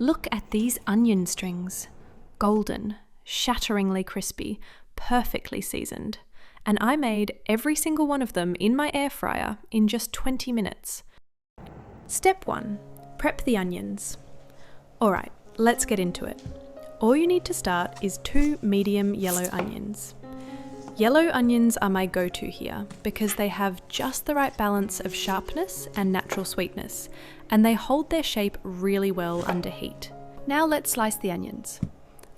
Look at these onion strings. Golden, shatteringly crispy, perfectly seasoned. And I made every single one of them in my air fryer in just 20 minutes. Step 1. Prep the onions. Alright, let's get into it. All you need to start is 2 medium yellow onions. Yellow onions are my go-to here because they have just the right balance of sharpness and natural sweetness, and they hold their shape really well under heat. Now let's slice the onions.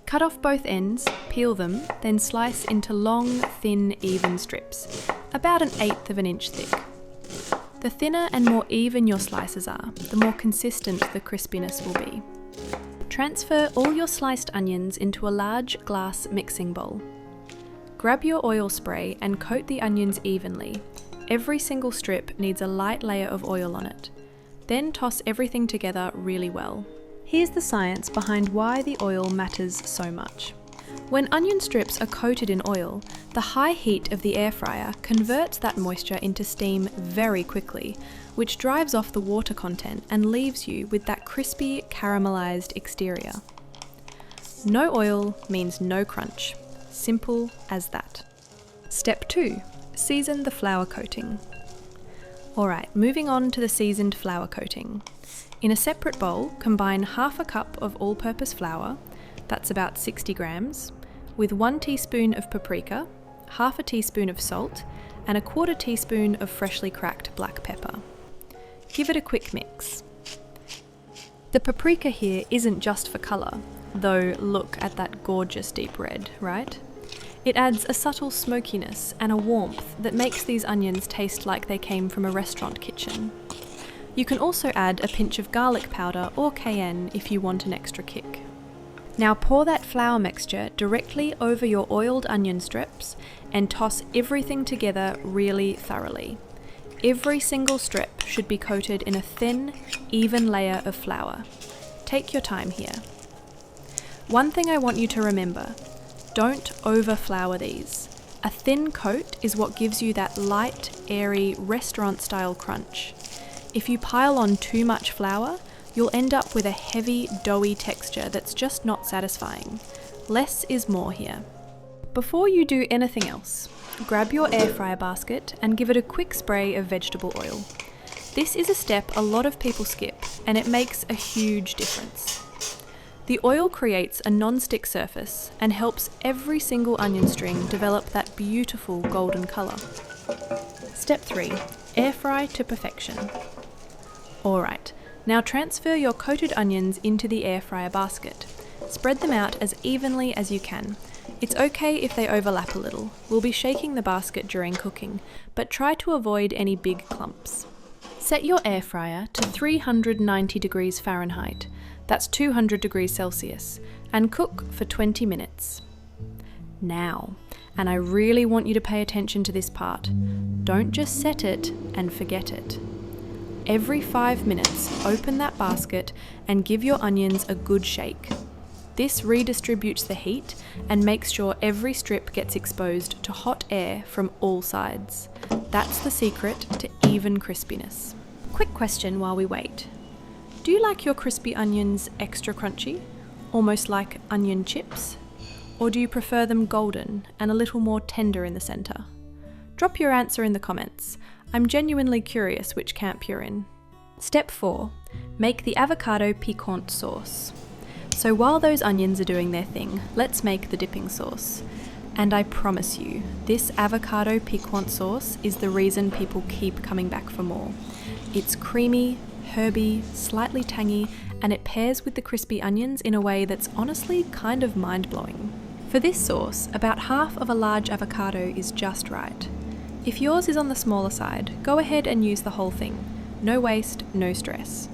Cut off both ends, peel them, then slice into long, thin, even strips, about 1/8 of an inch thick. The thinner and more even your slices are, the more consistent the crispiness will be. Transfer all your sliced onions into a large glass mixing bowl. Grab your oil spray and coat the onions evenly. Every single strip needs a light layer of oil on it. Then toss everything together really well. Here's the science behind why the oil matters so much. When onion strips are coated in oil, the high heat of the air fryer converts that moisture into steam very quickly, which drives off the water content and leaves you with that crispy, caramelized exterior. No oil means no crunch. Simple as that. Step 2. Season the flour coating. Alright, moving on to the seasoned flour coating. In a separate bowl, combine 1/2 cup of all-purpose flour, that's about 60 grams, with 1 teaspoon of paprika, 1/2 teaspoon of salt, and 1/4 teaspoon of freshly cracked black pepper. Give it a quick mix. The paprika here isn't just for colour, though look at that gorgeous deep red, right? It adds a subtle smokiness and a warmth that makes these onions taste like they came from a restaurant kitchen. You can also add a pinch of garlic powder or cayenne if you want an extra kick. Now pour that flour mixture directly over your oiled onion strips and toss everything together really thoroughly. Every single strip should be coated in a thin, even layer of flour. Take your time here. One thing I want you to remember, don't over-flour these. A thin coat is what gives you that light, airy, restaurant-style crunch. If you pile on too much flour, you'll end up with a heavy, doughy texture that's just not satisfying. Less is more here. Before you do anything else, grab your air fryer basket and give it a quick spray of vegetable oil. This is a step a lot of people skip, and it makes a huge difference. The oil creates a non-stick surface and helps every single onion string develop that beautiful golden colour. Step 3. Air fry to perfection. Alright, now transfer your coated onions into the air fryer basket. Spread them out as evenly as you can. It's okay if they overlap a little. We'll be shaking the basket during cooking, but try to avoid any big clumps. Set your air fryer to 390 degrees Fahrenheit. That's 200 degrees Celsius, and cook for 20 minutes. Now, and I really want you to pay attention to this part, don't just set it and forget it. Every 5 minutes, open that basket and give your onions a good shake. This redistributes the heat and makes sure every strip gets exposed to hot air from all sides. That's the secret to even crispiness. Quick question while we wait. Do you like your crispy onions extra crunchy, almost like onion chips? Or do you prefer them golden and a little more tender in the centre? Drop your answer in the comments. I'm genuinely curious which camp you're in. Step 4. Make the avocado piquant sauce. So while those onions are doing their thing, let's make the dipping sauce. And I promise you, this avocado piquant sauce is the reason people keep coming back for more. It's creamy, herby, slightly tangy, and it pairs with the crispy onions in a way that's honestly kind of mind-blowing. For this sauce, about 1/2 of a large avocado is just right. If yours is on the smaller side, go ahead and use the whole thing. No waste, no stress.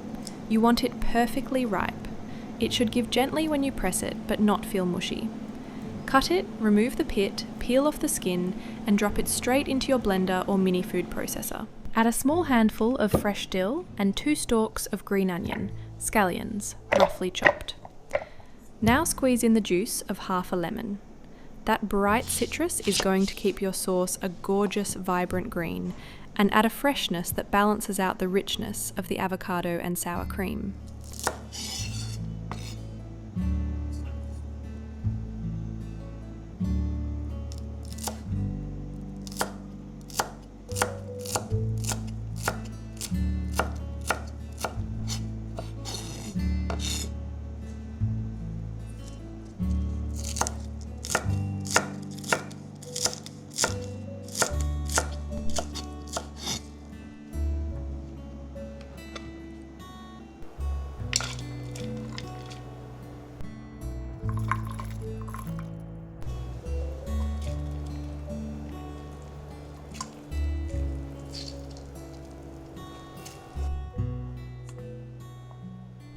You want it perfectly ripe. It should give gently when you press it, but not feel mushy. Cut it, remove the pit, peel off the skin, and drop it straight into your blender or mini food processor. Add a small handful of fresh dill and 2 stalks of green onion, scallions, roughly chopped. Now squeeze in the juice of 1/2 a lemon. That bright citrus is going to keep your sauce a gorgeous, vibrant green and add a freshness that balances out the richness of the avocado and sour cream.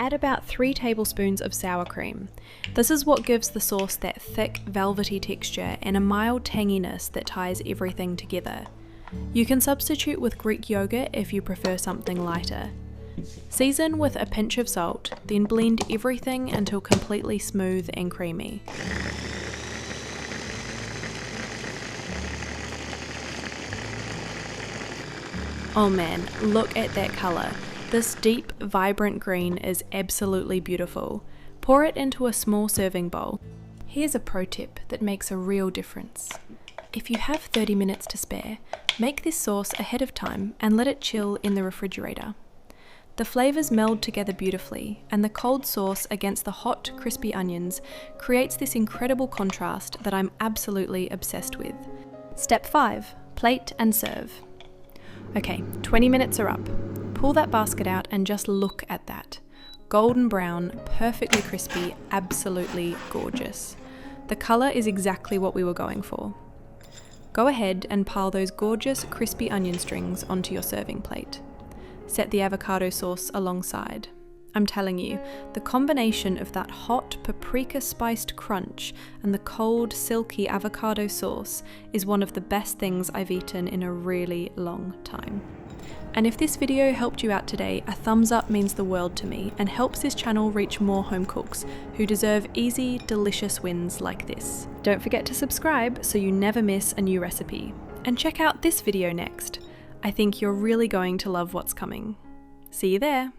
add about 3 tablespoons of sour cream. This is what gives the sauce that thick, velvety texture and a mild tanginess that ties everything together. You can substitute with Greek yogurt if you prefer something lighter. Season with a pinch of salt, then blend everything until completely smooth and creamy. Oh man, look at that colour. This deep, vibrant green is absolutely beautiful. Pour it into a small serving bowl. Here's a pro tip that makes a real difference. If you have 30 minutes to spare, make this sauce ahead of time and let it chill in the refrigerator. The flavours meld together beautifully, and the cold sauce against the hot, crispy onions creates this incredible contrast that I'm absolutely obsessed with. Step 5. Plate and serve. Okay, 20 minutes are up. Pull that basket out and just look at that. Golden brown, perfectly crispy, absolutely gorgeous. The colour is exactly what we were going for. Go ahead and pile those gorgeous crispy onion strings onto your serving plate. Set the avocado sauce alongside. I'm telling you, the combination of that hot paprika-spiced crunch and the cold, silky avocado sauce is one of the best things I've eaten in a really long time. And if this video helped you out today, a thumbs up means the world to me and helps this channel reach more home cooks who deserve easy, delicious wins like this. Don't forget to subscribe so you never miss a new recipe. And check out this video next. I think you're really going to love what's coming. See you there!